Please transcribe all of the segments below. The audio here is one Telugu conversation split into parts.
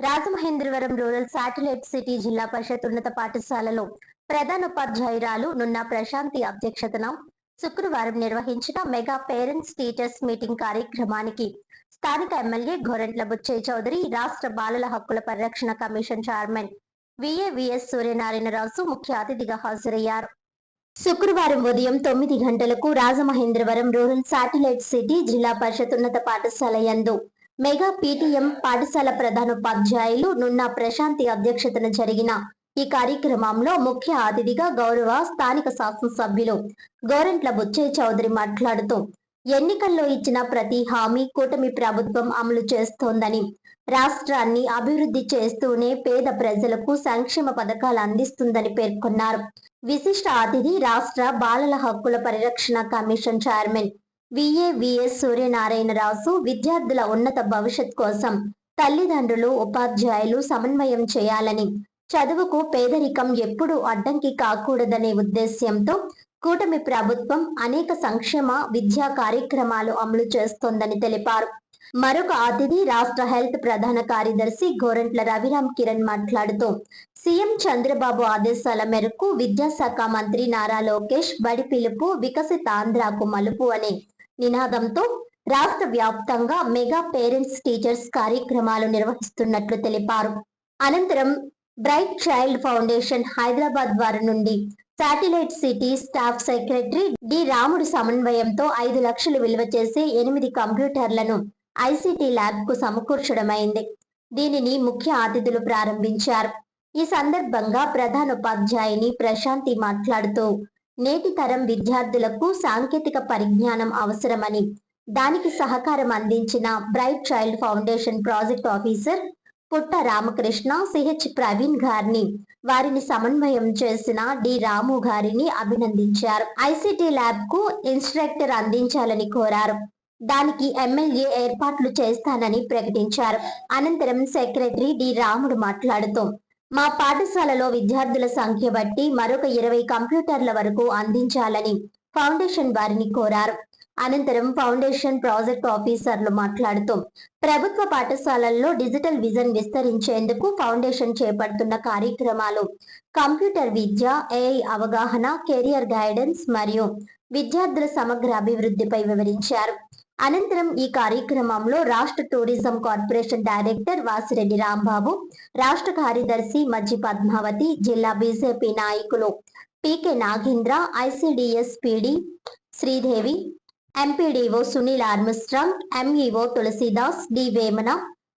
రాజమహేంద్రవరం రూరల్ శాటిలైట్ సిటీ జిల్లా పరిషత్ ఉన్నత పాఠశాలలో ప్రధానోపాధ్యాయురాలు నున్న ప్రశాంతి అధ్యక్షతన శుక్రవారం నిర్వహించిన మెగా పేరెంట్స్ టీచర్స్ మీటింగ్ కార్యక్రమానికి స్థానిక ఎమ్మెల్యే గోరంట్ల బుచ్చయ్య చౌదరి, రాష్ట్ర బాలల హక్కుల పరిరక్షణ కమిషన్ చైర్మన్ విఏవిఎస్ సూర్యనారాయణరాజు ముఖ్య అతిథిగా హాజరయ్యారు. శుక్రవారం ఉదయం 9 గంటలకు రాజమహేంద్రవరం రూరల్ శాటిలైట్ సిటీ జిల్లా పరిషత్ ఉన్నత పాఠశాల యందు మెగా పీటీఎం పాఠశాల ప్రధానోపాధ్యాయులు నున్న ప్రశాంతి అధ్యక్షతన జరిగిన ఈ కార్యక్రమంలో ముఖ్య అతిథిగా గౌరవ స్థానిక శాసనసభ్యులు గోరంట్ల బుచ్చయ్య చౌదరి మాట్లాడుతూ, ఎన్నికల్లో ఇచ్చిన ప్రతి హామీ కూటమి ప్రభుత్వం అమలు చేస్తోందని, రాష్ట్రాన్ని అభివృద్ధి చేస్తూనే పేద ప్రజలకు సంక్షేమ పథకాలు అందిస్తుందని పేర్కొన్నారు. విశిష్ట అతిథి రాష్ట్ర బాలల హక్కుల పరిరక్షణ కమిషన్ చైర్మన్ విఏవిఎస్ సూర్యనారాయణరాజు, విద్యార్థుల ఉన్నత భవిష్యత్ కోసం తల్లిదండ్రులు, ఉపాధ్యాయులు సమన్వయం చేయాలని, చదువుకు పేదరికం ఎప్పుడూ అడ్డంకి కాకూడదనే ఉద్దేశ్యంతో కూటమి ప్రభుత్వం అనేక సంక్షేమ విద్యా కార్యక్రమాలు అమలు చేస్తోందని తెలిపారు. మరొక అతిథి రాష్ట్ర హెల్త్ ప్రధాన కార్యదర్శి గోరంట్ల రవిరామ్ కిరణ్ మాట్లాడుతూ, సీఎం చంద్రబాబు ఆదేశాల మేరకు విద్యాశాఖ మంత్రి నారా లోకేష్ బడి పిలుపు వికసిత ఆంధ్రాకు మలుపు అనే నినాదంతో రాష్ట్ర వ్యాప్తంగా మెగా పేరెంట్స్ టీచర్స్ కార్యక్రమాలు నిర్వహిస్తున్నట్లు తెలిపారు. అనంతరం బ్రైట్ చైల్డ్ ఫౌండేషన్ హైదరాబాద్ వారి నుండి satellite city staff secretary D Ramudu సమన్వయంతో 5 లక్షలు విలువ చేసే 8 కంప్యూటర్లను ఐసిటి ల్యాబ్ కు సమకూర్చడమైంది. దీనిని ముఖ్య అతిథులు ప్రారంభించారు. ఈ సందర్భంగా ప్రధానోపాధ్యాయుని ప్రశాంతి మాట్లాడుతూ, నేటి తరం విద్యార్థులకు సాంకేతిక పరిజ్ఞానం అవసరమని, దానికి సహకారం అందించిన bright child foundation project officer పుట్ట రామకృష్ణ, సిహెచ్ ప్రవీణ్ గారిని, వారిని సమన్వయం చేసిన డి రాము గారిని అభినందించారు. ఐసిటి ల్యాబ్ కు ఇన్స్ట్రక్టర్ అందించాలని కోరారు. దానికి ఎమ్మెల్యే ఏర్పాట్లు చేస్తానని ప్రకటించారు. అనంతరం సెక్రటరీ డి రాముడు మాట్లాడుతూ, మా పాఠశాలలో విద్యార్థుల సంఖ్య బట్టి మరొక 20 కంప్యూటర్ల వరకు అందించాలని ఫౌండేషన్ వారిని కోరారు. అనంతరం ఫౌండేషన్ ప్రాజెక్ట్ ఆఫీసర్లు మాట్లాడుతూ, ప్రభుత్వ పాఠశాలల్లో డిజిటల్ విజన్ విస్తరించేందుకు ఫౌండేషన్ చేపడుతున్న కార్యక్రమాలు కంప్యూటర్ విద్య, ఏఐ అవగాహన, కెరియర్ గైడెన్స్ మరియు విద్యార్థుల సమగ్ర అభివృద్ధిపై వివరించారు. అనంతరం ఈ కార్యక్రమంలో రాష్ట్ర tourism corporation director Vasireddy Rambabu, రాష్ట్ర కార్యదర్శి మజ్జి పద్మావతి, జిల్లా బీజేపీ నాయకులు PK Nagendra, ICDS PD Sridevi, MPDO Sunil Armstrong, MEO Tulasidas, D Vemana,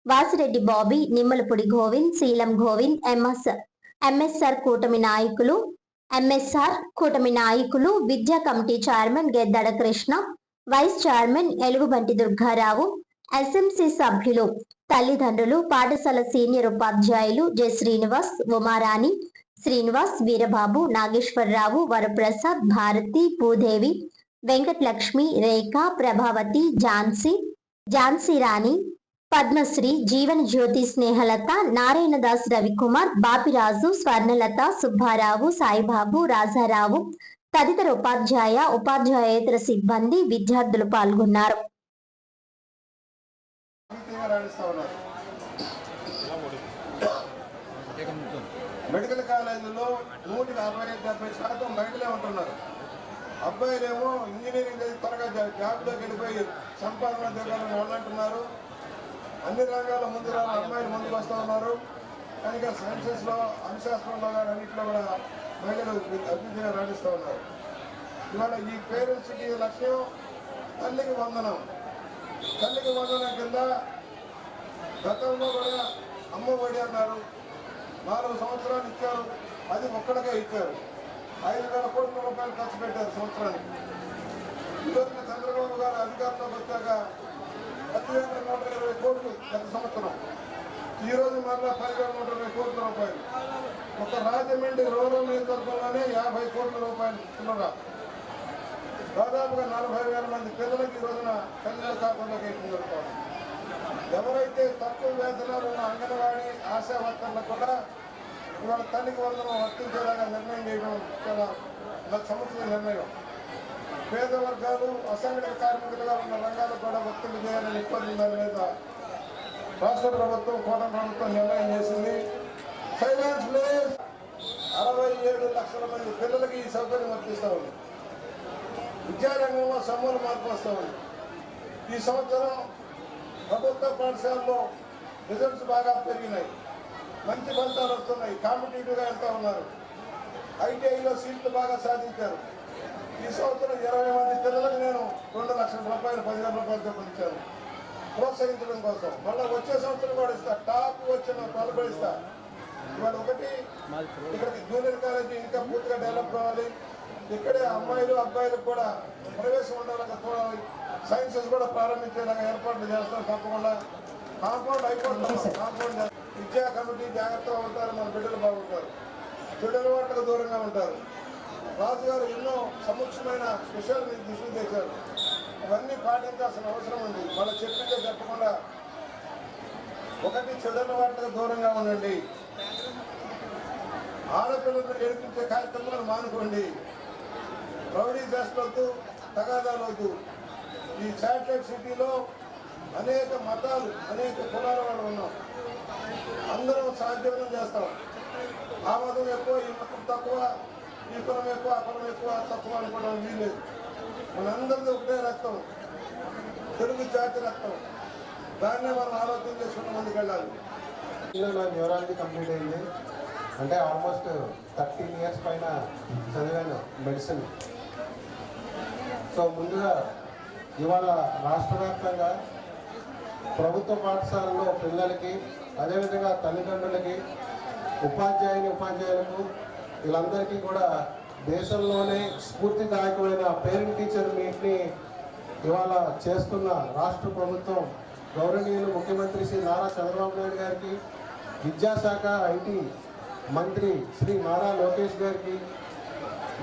Vasireddy Bobby, Nimmalapudi Govind, Seelam Govind, MSR కూటమి నాయకులు, విద్యా committee chairman Geddada Krishna, vice chairman Elugubanti Durgarao, SMC సభ్యులు, తల్లిదండ్రులు, పాఠశాల సీనియర్ ఉపాధ్యాయులు జె శ్రీనివాస్, ఉమారాణి, శ్రీనివాస్, వీరబాబు, నాగేశ్వరరావు, వరప్రసాద్, భారతి, భూదేవి, వెంకటలక్ష్మి, రేఖ, ప్రభావతి, ఝాన్సీ రాణి, పద్మశ్రీ, జీవన జ్యోతి, స్నేహలత, నారాయణదాస్, రవికుమార్, బాపిరాజు, స్వర్ణలత, సుబ్బారావు, సాయిబాబు, రాజారావు తదితర ఉపాధ్యాయేతర సిబ్బంది, విద్యార్థులు పాల్గొన్నారు. మెడికల్ కాలేజీలో 160-70% మహిళలే ఉంటున్నారు. అబ్బాయిలేమో ఇంజనీరింగ్ చేసి త్వరగా జాబ్లోకి వెళ్ళిపోయి సంపాదన దిగాలని వాళ్ళు అంటున్నారు. అన్ని రంగాల్లో ముందు అమ్మాయిలు ముందుకు వస్తూ ఉన్నారు. కనుక సైన్సెస్లో, అనుశాస్త్రంలో కానీ అన్నింటిలో కూడా మహిళలు అభివృద్ధిగా రాణిస్తూ ఉన్నారు. ఇవాళ ఈ పేరెంట్స్కి లక్ష్యం తల్లికి వందనం. తల్లికి వందనం కింద గతంలో కూడా అమ్మ ఒడి అన్నారు. 4 సంవత్సరాలు ఇచ్చారు. అది ఒక్కడికే ఇచ్చారు. 5,000 కోట్ల రూపాయలు ఖర్చు పెట్టారు సంవత్సరానికి. ఈరోజున చంద్రబాబు గారు అధికారంలోకి వచ్చాక 10,120 కోట్లు గత సంవత్సరం. ఈరోజు మరలా 10,120 కోట్ల రూపాయలు. ఒక రాజమండ్రి రూరల్ నియోజకవర్గంలోనే 50 కోట్ల రూపాయలు ఇస్తున్నారు. దాదాపుగా 40,000 మంది పిల్లలకి ఈ రోజున తల్లిల ఖాతాలోకి జరుగుతారు. ఎవరైతే తక్కువ వేతనాలు ఉన్న అంగన్వాడీ ఆశా వర్కర్లకు కూడా ఇవాళ తల్లికి వందనం వర్తించేలాగా నిర్ణయం చేయడం చాలా సంవత్సరం నిర్ణయం. పేద వర్గాలు, అసంఘటిత కార్మికులుగా ఉన్న రంగాలకు కూడా ఒత్తిడి చేయాలని ఇబ్బంది దాని మీద రాష్ట్ర ప్రభుత్వం కోట ప్రభుత్వం నిర్ణయం చేసింది. Silence please. 67 లక్షల మంది పిల్లలకి ఈ సౌకర్యం వర్తిస్తూ ఉంది. విద్యారంగంలో సమూల మార్పు వస్తూ ఉంది. ఈ సంవత్సరం ప్రభుత్వ పాఠశాలలో రిజల్ట్స్ బాగా పెరిగినాయి, మంచి ఫలితాలు వస్తున్నాయి, కాంపిటేటివ్గా వెళ్తూ ఉన్నారు. ఐటీఐలో సీట్లు బాగా సాధించారు. ఈ సంవత్సరం 20 మంది పిల్లలకు నేను 2 లక్షల రూపాయలు 10,000 రూపాయలు చొప్పున ఇచ్చాను ప్రోత్సహించడం కోసం. మళ్ళీ వచ్చే సంవత్సరం కూడా ఇస్తా, టాప్ వచ్చిన వాళ్ళు కూడా ఇస్తా. ఇవాళ ఒకటి ఇక్కడికి జూనియర్ కాలేజీ ఇంకా పూర్తిగా డెవలప్ కావాలి. ఇక్కడే అమ్మాయిలు అబ్బాయిలకు కూడా ప్రవేశం ఉండేలాగా చూడాలి. సైన్సెస్ కూడా ప్రారంభించేలాగా ఏర్పాట్లు చేస్తాం. తప్పకుండా కాంపౌండ్ అయిపోతుంది. కాంపౌండ్ విద్యా కమిటీ జాగ్రత్తగా ఉంటారు, మన బిడ్డలు బాగుంటారు, చెడు వాటికి దూరంగా ఉంటారు. రాజుగారు ఎన్నో సముచితమైన విషయాలు మీకు దృష్టి చేశారు. అవన్నీ పాటించాల్సిన అవసరం ఉంది. మన చెప్పిందే చెప్పకుండా ఒకటి చెడు వాటికి దూరంగా ఉండండి. ఆడపిల్లలను గెలిపించే కార్యక్రమాలు మానుకోండి. రౌడీ చేస్తూ తగాదాలు వద్దు. ఈ శాటిలైట్ సిటీలో అనేక మతాలు, అనేక కులాల వాళ్ళు ఉన్నాం. అందరం సాధ్యమనం చేస్తాం. ఆ మతం ఎక్కువ, ఈ మతం తక్కువ, ఈ కులం ఎక్కువ, ఆ కులం ఎక్కువ, తక్కువ అనుకోవడం వీలేదు. మనందరిది ఒకటే రక్తం, తెలుగు జాతి రక్తం. దాన్నే మనం ఆలోచన చేసుకున్న ముందుకు వెళ్ళాలి. నా న్యూరాలజీ కంప్లీట్ అయింది. అంటే ఆల్మోస్ట్ 13 ఇయర్స్ పైన చదివాను మెడిసిన్. సో ముందుగా ఇవాళ రాష్ట్ర వ్యాప్తంగా ప్రభుత్వ పాఠశాలలో పిల్లలకి, అదేవిధంగా తల్లిదండ్రులకి, ఉపాధ్యాయులకు వీళ్ళందరికీ కూడా దేశంలోనే స్ఫూర్తిదాయకమైన పేరెంట్ టీచర్ మీట్ని ఇవాళ చేస్తున్న రాష్ట్ర ప్రభుత్వం గౌరవనీయులు ముఖ్యమంత్రి శ్రీ నారా చంద్రబాబు నాయుడు గారికి, విద్యాశాఖ ఐటీ మంత్రి శ్రీ నారా లోకేష్ గారికి,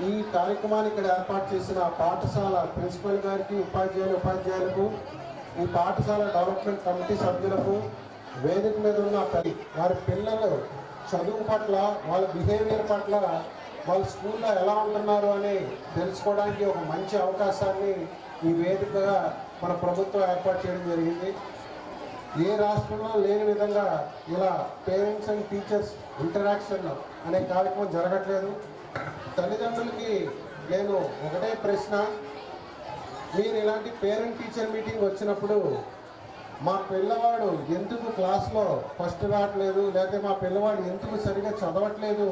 ఈ కార్యక్రమాన్ని ఇక్కడ ఏర్పాటు చేసిన పాఠశాల ప్రిన్సిపల్ గారికి, ఉపాధ్యాయులకు, ఈ పాఠశాల డెవలప్మెంట్ కమిటీ సభ్యులకు, వేదిక మీద ఉన్న వారి పిల్లలు చదువు పట్ల, వాళ్ళ బిహేవియర్ పట్ల, వాళ్ళ స్కూల్లో ఎలా ఉంటున్నారు అని తెలుసుకోవడానికి ఒక మంచి అవకాశాన్ని ఈ వేదికగా మన ప్రభుత్వం ఏర్పాటు చేయడం జరిగింది. ఏ రాష్ట్రంలో లేని విధంగా ఇలా పేరెంట్స్ అండ్ టీచర్స్ ఇంటరాక్షన్ అనే కార్యక్రమం జరగట్లేదు. తల్లిదండ్రులకి నేను ఒకటే ప్రశ్న, మీరు ఇలాంటి పేరెంట్ టీచర్ మీటింగ్ వచ్చినప్పుడు మా పిల్లవాడు ఎందుకు క్లాస్లో ఫస్ట్ రావట్లేదు, లేకపోతే మా పిల్లవాడు ఎందుకు సరిగా చదవట్లేదు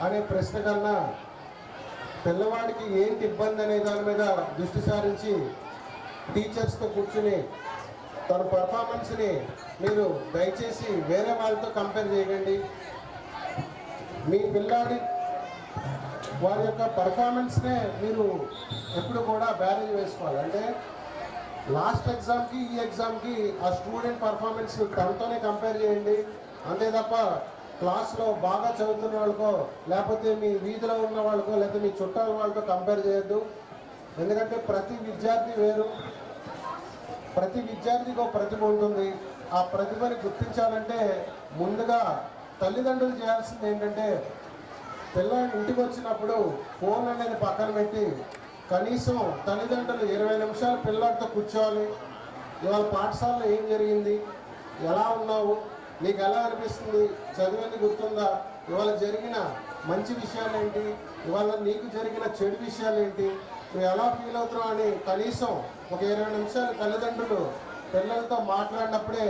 అనే ప్రశ్న కన్నా పిల్లవాడికి ఏంటి ఇబ్బంది అనే దాని మీద దృష్టి సారించి టీచర్స్తో కూర్చుని తన పర్ఫార్మెన్స్ని మీరు దయచేసి వేరే వాళ్ళతో కంపేర్ చేయకండి. మీ పిల్లాడి వారి యొక్క పర్ఫార్మెన్స్నే మీరు ఎప్పుడు కూడా బ్యారేజ్ వేసుకోవాలి. అంటే లాస్ట్ ఎగ్జామ్కి ఈ ఎగ్జామ్కి ఆ స్టూడెంట్ పర్ఫార్మెన్స్ తనతోనే కంపేర్ చేయండి. అంతే తప్ప క్లాస్లో బాగా చదువుతున్న వాళ్ళకో, లేకపోతే మీ వీధిలో ఉన్న వాళ్ళకో, లేకపోతే మీ చుట్టాల వాళ్ళతో కంపేర్ చేయొద్దు. ఎందుకంటే ప్రతి విద్యార్థి వేరు, ప్రతి విద్యార్థికి ఒక ప్రతిభ ఉంటుంది. ఆ ప్రతిభని గుర్తించాలంటే ముందుగా తల్లిదండ్రులు చేయాల్సింది ఏంటంటే, పిల్లలు ఇంటికి వచ్చినప్పుడు ఫోన్ అనేది పక్కన పెట్టి కనీసం తల్లిదండ్రులు 20 నిమిషాలు పిల్లలతో కూర్చోవాలి. ఇవాళ పాఠశాలలో ఏం జరిగింది, ఎలా ఉన్నావు, నీకు ఎలా అనిపిస్తుంది, చదివింది గుర్తుందా, ఇవాళ జరిగిన మంచి విషయాలు ఏంటి, ఇవాళ నీకు జరిగిన చెడు విషయాలు ఏంటి, నువ్వు ఎలా ఫీల్ అవుతున్నావు అని కనీసం ఒక 20 నిమిషాలు తల్లిదండ్రులు పిల్లలతో మాట్లాడినప్పుడే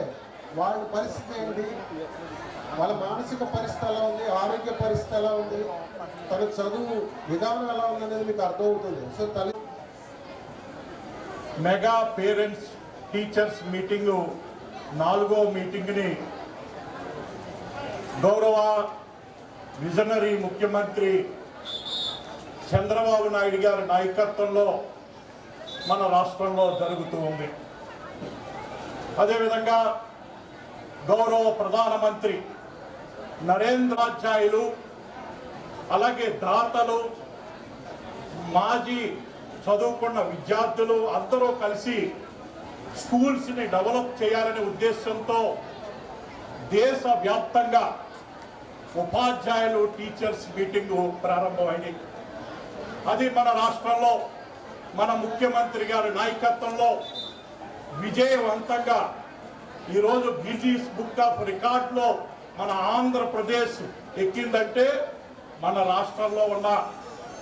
వాళ్ళ పరిస్థితి ఏంటి, వాళ్ళ మానసిక పరిస్థితి ఎలా ఉంది, ఆరోగ్య పరిస్థితి ఎలా ఉంది, తన చదువు విధానం ఎలా ఉంది అనేది మీకు అర్థమవుతుంది. So mega parents teachers meeting 4వ మీటింగ్ని గౌరవ విజనరీ ముఖ్యమంత్రి చంద్రబాబు నాయుడు గారి నాయకత్వంలో మన రాష్ట్రంలో జరుగుతూ ఉంది. అదేవిధంగా గౌరవ ప్రధానమంత్రి నరేంద్రాచార్యులు, అలాగే దాతలు, మాజీ చదువుకున్న విద్యార్థులు అందరూ కలిసి స్కూల్స్ని డెవలప్ చేయాలనే ఉద్దేశంతో దేశవ్యాప్తంగా ఉపాధ్యాయులు టీచర్స్ మీటింగు ప్రారంభమైంది. అది మన రాష్ట్రంలో మన ముఖ్యమంత్రి గారి నాయకత్వంలో విజయవంతంగా ఈరోజు గిన్నీస్ బుక్ ఆఫ్ రికార్డ్లో మన ఆంధ్రప్రదేశ్ ఎక్కిందంటే మన రాష్ట్రంలో ఉన్న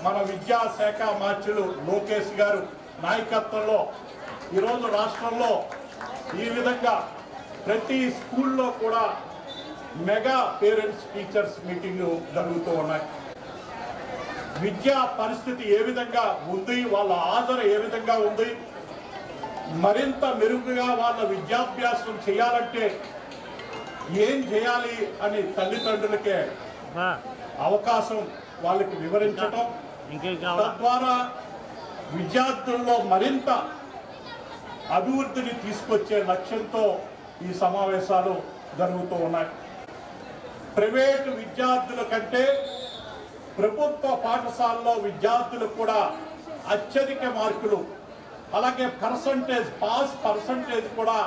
మన విద్యాశాఖ మంత్రులు లోకేష్ గారు నాయకత్వంలో ఈరోజు రాష్ట్రంలో ఈ విధంగా ప్రతి స్కూల్లో కూడా మెగా పేరెంట్స్ టీచర్స్ మీటింగ్ జరుగుతూ ఉన్నాయి. విద్యా పరిస్థితి ఏ విధంగా ఉంది, వాళ్ళ ఆదరణ ఏ విధంగా ఉంది, మరింత మెరుగుగా వాళ్ళ విద్యాభ్యాసం చేయాలంటే ఏం చేయాలి అని తల్లిదండ్రులకే అవకాశం వాళ్ళకి వివరించటం, తద్వారా విద్యార్థుల్లో మరింత అభివృద్ధిని తీసుకొచ్చే లక్ష్యంతో ఈ సమావేశాలు జరుగుతూ ఉన్నాయి. ప్రైవేటు విద్యార్థుల కంటే ప్రభుత్వ పాఠశాలలో విద్యార్థులకు కూడా అత్యధిక మార్కులు, అలాగే పాస్ పర్సంటేజ్ కూడా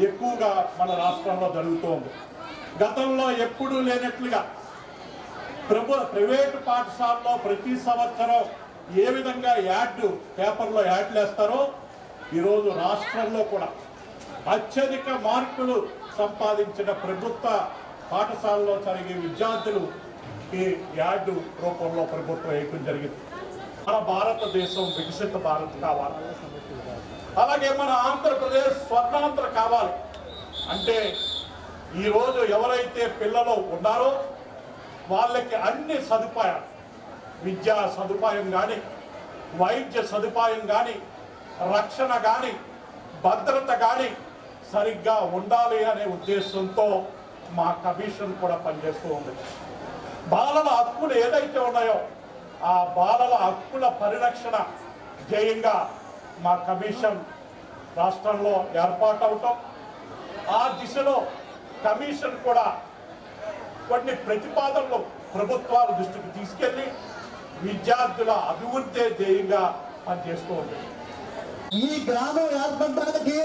ఎక్కువగా మన రాష్ట్రంలో జరుగుతోంది. గతంలో ఎప్పుడూ లేనట్లుగా ప్రైవేటు పాఠశాలలో ప్రతి సంవత్సరం ఏ విధంగా పేపర్లో యాడ్లు వేస్తారో ఈరోజు రాష్ట్రంలో కూడా అత్యధిక మార్కులు సంపాదించిన ప్రభుత్వ పాఠశాలలో జరిగే విద్యార్థులు ఈ యాడ్ రూపంలో ప్రభుత్వం వేయడం జరిగింది. మన భారతదేశం వికసిత భారత్ కావాలి, అలాగే మన ఆంధ్రప్రదేశ్ స్వర్ణాంధ్ర కావాలి అంటే ఈరోజు ఎవరైతే పిల్లలు ఉన్నారో వాళ్ళకి అన్ని సదుపాయాలు, విద్యా సదుపాయం కానీ, వైద్య సదుపాయం కానీ, రక్షణ కానీ, భద్రత కానీ సరిగ్గా ఉండాలి అనే ఉద్దేశంతో మా కమిషన్ కూడా పనిచేస్తూ ఉంది. బాలల హక్కులు ఏదైతే ఉన్నాయో ఆ బాలల హక్కుల పరిరక్షణ ధ్యేయంగా మా కమిషన్ రాష్ట్రంలో ఏర్పాటవటం, ఆ దిశలో కమిషన్ కూడా కొన్ని ప్రతిపాదనలు ప్రభుత్వాల దృష్టికి తీసుకెళ్లి విద్యార్థుల అభివృద్ధి ధ్యేయంగా పనిచేస్తూ ఉంది. ఈ గ్రామం ఏర్పడడానికి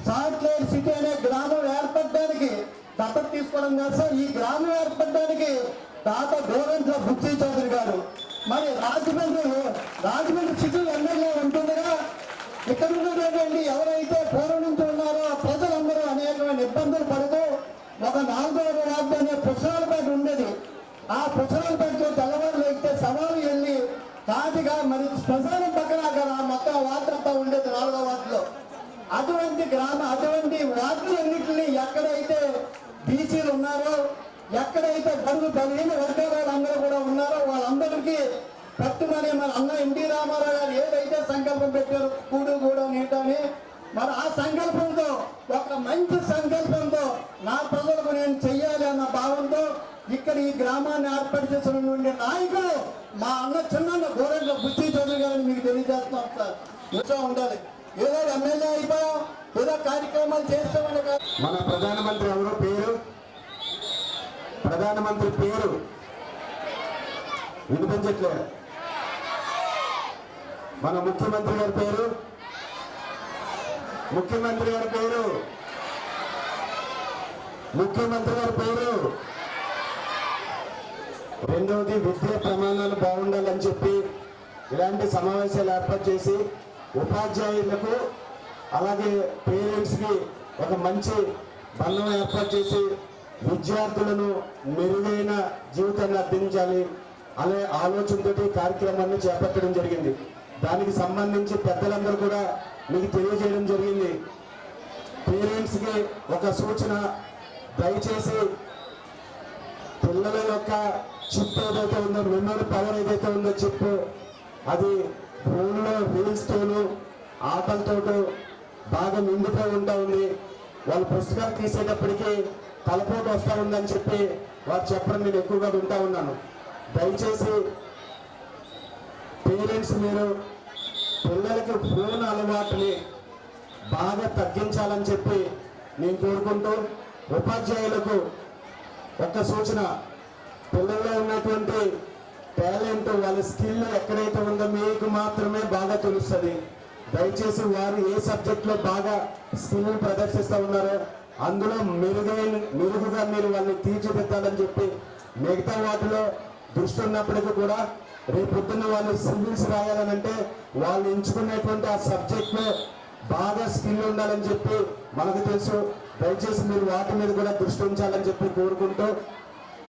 సాట్లైట్ సిటీ అనే గ్రామం ఏర్పడడానికి దత్తత తీసుకోవడం కాదు సార్. ఈ గ్రామం ఏర్పడడానికి తాత గోరంట్ల బుచ్చి చౌదరి గారు మరి రాజమండ్రి సిటీ ఎమ్మెల్యే ఉంటుండగా ఇక్కడ ఉన్నటువంటి ఎవరైతే పూర్వం నుంచి ఉన్నారో ప్రజలందరూ అనేకమైన ఇబ్బందులు పడుతూ ఒక 4వ వార్డు అనే పుస్తకాలపేట ఉండేది. ఆ పుస్తకాలపేటలో తెల్లవారులు ఎక్కితే సవాలు వెళ్ళి కాటిగా మరి శ్మశానం పక్కన అక్కడ మొత్తం వార్తంతా ఉండేది 4వ వార్డులో. అటువంటి అటువంటి వార్డులన్నింటినీ ఎక్కడైతే బీసీలు ఉన్నారో, ఎక్కడైతే బడుగు బలహీన వర్గాల అందరూ కూడా ఉన్నారో వాళ్ళందరికీ పట్టుమని మన అన్న ఎన్టీ రామారావు గారు ఏదైతే సంకల్పం పెట్టారో కూడు కూడా నీటని, మరి ఆ సంకల్పంతో ఒక మంచి సంకల్పంతో నా ప్రజలకు నేను చెయ్యాలి అన్న భావంతో ఇక్కడ ఈ గ్రామాన్ని ఏర్పాటు చేసినటువంటి నాయకులు మా అన్న చిన్న గోరంట్ల బుచ్చి చౌదరి గారిని మీకు తెలియజేస్తున్నాం సార్. చూసా ఉండాలి, ఏదో ఎమ్మెల్యే అయిపోయాం, ఏదో కార్యక్రమాలు చేస్తామని కాదు. మన ప్రధానమంత్రి ఎవరో పేరు, ప్రధానమంత్రి పేరు వినిపించట్లేదు. మన ముఖ్యమంత్రి గారి పేరు, ముఖ్యమంత్రి గారి పేరు, ముఖ్యమంత్రి గారి పేరు. రెండవది విద్యా ప్రమాణాలు బాగుండాలని చెప్పి ఇలాంటి సమావేశాలు ఏర్పాటు చేసి ఉపాధ్యాయులకు అలాగే పేరెంట్స్కి ఒక మంచి బంధం ఏర్పాటు చేసి విద్యార్థులను మెరుగైన జీవితాన్ని అందించాలి అనే ఆలోచనతో కార్యక్రమాన్ని చేపట్టడం జరిగింది. దానికి సంబంధించి పెద్దలందరూ కూడా మీకు తెలియజేయడం జరిగింది. పేరెంట్స్కి ఒక సూచన, దయచేసి పిల్లల యొక్క చిప్ ఏదైతే ఉందో, మెమరీ పవర్ ఏదైతే ఉందో చిప్, అది ఫోన్లో రీల్స్తోనూ ఆటలతోటూ బాగా నిండిపోయి ఉంటా ఉంది. వాళ్ళు పుస్తకాలు తీసేటప్పటికీ తలపోటు వస్తూ ఉందని చెప్పి వారు చెప్పడం నేను ఎక్కువగా వింటా ఉన్నాను. దయచేసి పేరెంట్స్ మీరు పిల్లలకి ఫోన్ అలవాటుని బాగా తగ్గించాలని చెప్పి నేను కోరుకుంటూ, ఉపాధ్యాయులకు ఒక సూచన, పిల్లల్లో ఉన్నటువంటి టాలెంట్, వాళ్ళ స్కిల్ ఎక్కడైతే ఉందో మీకు మాత్రమే బాగా తెలుస్తుంది. దయచేసి వారు ఏ సబ్జెక్ట్లో బాగా స్కిల్ ప్రదర్శిస్తూ ఉన్నారో అందులో మెరుగుగా మీరు వాళ్ళని తీర్చిదిద్దాలని చెప్పి, మిగతా వాటిలో దృష్టి ఉన్నప్పటికీ కూడా రేపొద్దున్న వాళ్ళు సివిల్స్ రాయాలనంటే వాళ్ళు ఎంచుకునేటువంటి ఆ సబ్జెక్ట్లో బాగా స్కిల్ ఉండాలని చెప్పి మనకు తెలుసు. దయచేసి మీరు వాటి మీద కూడా దృష్టి ఉంచాలని చెప్పి కోరుకుంటూ